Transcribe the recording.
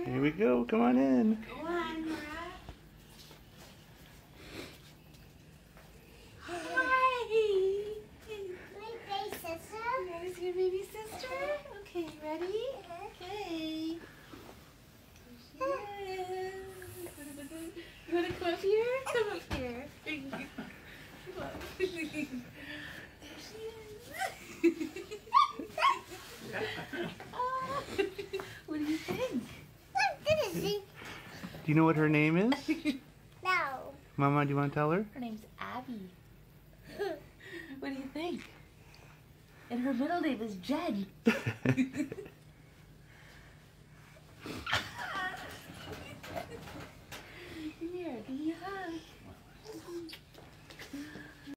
here. Here we go. Come on in. Go on, Nora. Hi. My baby sister. There's your baby sister. Okay, ready? Okay. Here she is. You want to come up here? Come up here. Come on. There she is. Oh, what do you think? Do you know what her name is? No. Mama, do you want to tell her? Her name's Abby. What do you think? And her middle name is Jen.